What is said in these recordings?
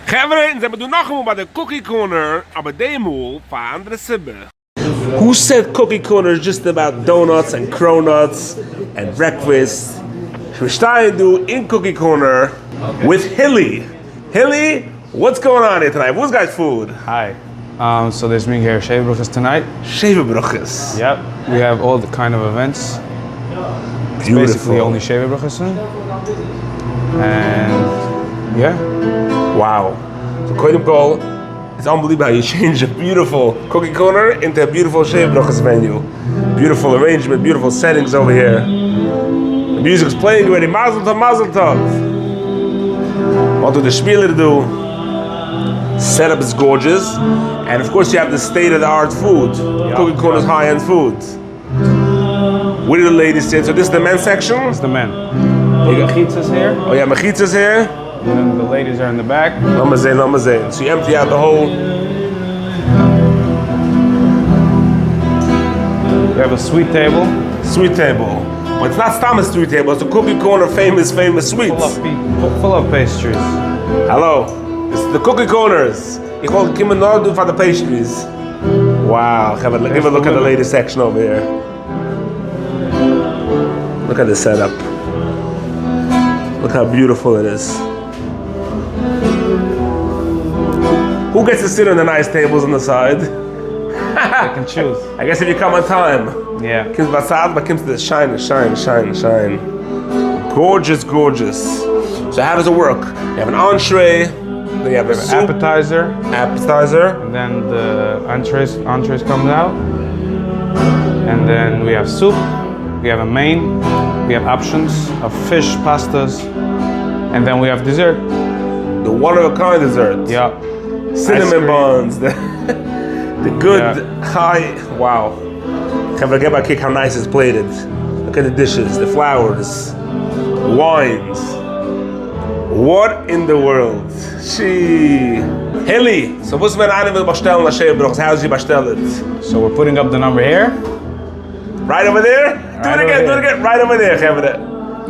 Geveren, ze doen nog bij de cookie corner, aber demol voor andere sibbe. Who said cookie corner is just about donuts and cronuts and breakfast? We're starting to do in cookie corner with Hilly. Hilly, what's going on here tonight? What's guys' food? Hi. So there's me here, Sheva Brochos tonight. Sheva Brochos. Yep. We have all the kind of events. It's basically only Sheva Brochos. And yeah. Wow. So Kodim Kol, it's unbelievable how you change a beautiful cookie corner into a beautiful Sheva Brochos venue. Beautiful arrangement, beautiful settings over here. The music's playing already. Mazel tov, mazel tov. What do the Spieler do? Setup is gorgeous. And of course you have the state-of-the-art food. Cookie corner's high-end food. Where do the ladies sit? So this is the men's section? It's the men. You got mechitzas here. Oh yeah, mechitzas here. And then the ladies are in the back. Lamazin. So you empty out the whole. We have a sweet table. Sweet table. But it's not Stammer's sweet table, it's the cookie corner famous sweets. Full of pastries. Hello. It's the cookie corners. You call Kim do for the pastries. Wow. Give a look at the latest section over here. Look at the setup. Look how beautiful it is. Who gets to sit on the nice tables on the side? They can choose. I guess if you come on time. Yeah. Kim's Basad, but Kim's the shine. Gorgeous. So how does it work? You have an entree, then you have an appetizer. And then the entrees comes out. And then we have soup. We have a main. We have options of fish, pastas. And then we have dessert. The one-of-a-kind dessert. Yeah. Cinnamon buns. The good high. Wow. Can't forget about kick how nice it's plated. Look at the dishes, the flowers, wines. What in the world? Hilly. So what's mein einer will bestellen la Sheva Brochos? How does he bestell it? So we're putting up the number here. Right over there? Do it again. Right over there, Geveren.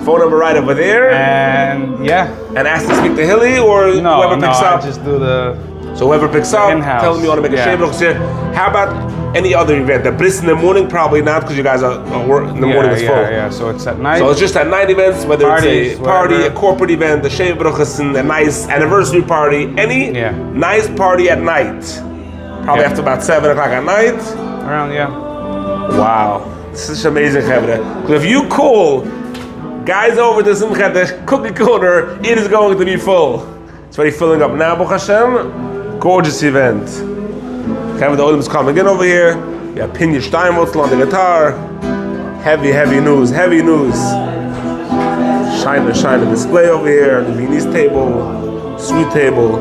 Phone number right over there. And yeah. And ask to speak to Hilly or whoever picks up? I just do the. So whoever picks up, in-house. tell them you want to make a Sheva Brochos here. How about any other event? The bris in the morning, probably not, because you guys are in the morning is full. Yeah. So it's at night. So it's just at night events, whether Parties, it's a party, whatever. a corporate event, a Sheva Brochos, a nice anniversary party, any nice party at night. Probably after about 7 o'clock at night. Around, Wow, this is amazing, Geveren. Because if you call guys over to Simchat, the cookie corner, it is going to be full. It's already filling up now, Baruch Hashem. Gorgeous event. Kevin, the Olim is coming in over here. We have Pinja Steinwurzel on the guitar. Heavy news. Shine display over here. The Viennese table, sweet table.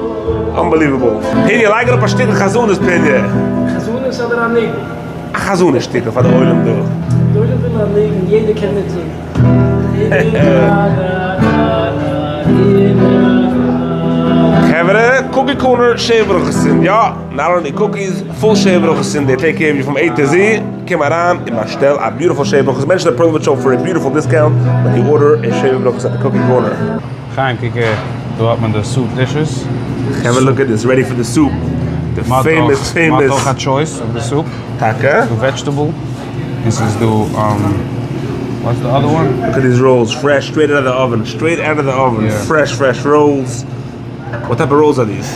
Unbelievable. Pinja, like it up a stick of Chazunis, Pinja. Chazunis oder am Negen? A Chazunis stick von der Olim, du. Die Olim will am Negen, jeder kann mitsingen. Geveren, cookie corner, Sheva Brochos. Yeah, not only cookies, full Sheva Brochos. They take care of you from A to Z. Come around, in Bastel, a beautiful Sheva Brochos. Mention the Perlowitz show for a beautiful discount when you order a Sheva Brochos at the cookie corner. Gaan kijken door met de soup dishes. Have a look at this, ready for the soup. The famous. Matocha choice of the soup. Taka. The vegetable. This is the what's the other one? Look at these rolls, fresh, straight out of the oven. Yeah. Fresh rolls. What type of rolls are these?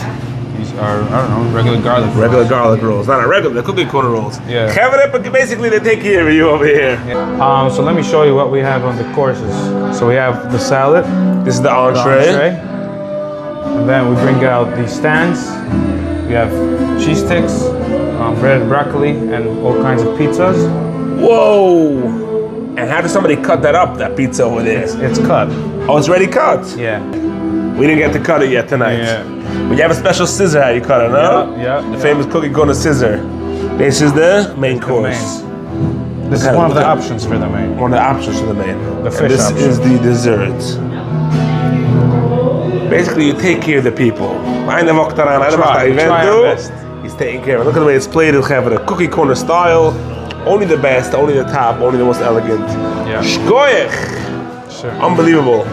These are, I don't know, regular garlic rolls. Regular garlic rolls. Not a regular, the cookie corner rolls. Yeah. Geveren, but basically they take care of you over here. Yeah. So let me show you what we have on the courses. So we have the salad. This is the entree. And then we bring out the stands. We have cheese sticks, breaded broccoli, and all kinds of pizzas. Whoa! And how does somebody cut that up, that pizza over there? It's cut. Oh, it's already cut? Yeah. We didn't get to cut it yet tonight. Yeah. But you have a special scissor how you cut it, no? Yeah. The famous cookie corner scissor. This is the main course. This is one of the options for the main. One of the options for the main. The fish This option. is the dessert. Basically, you take care of the people. Try our best. He's taking care of it. Look at the way it's plated. The cookie corner style. Only the best, only the top, only the most elegant. Yeah. Shkoyech. Sure. Unbelievable.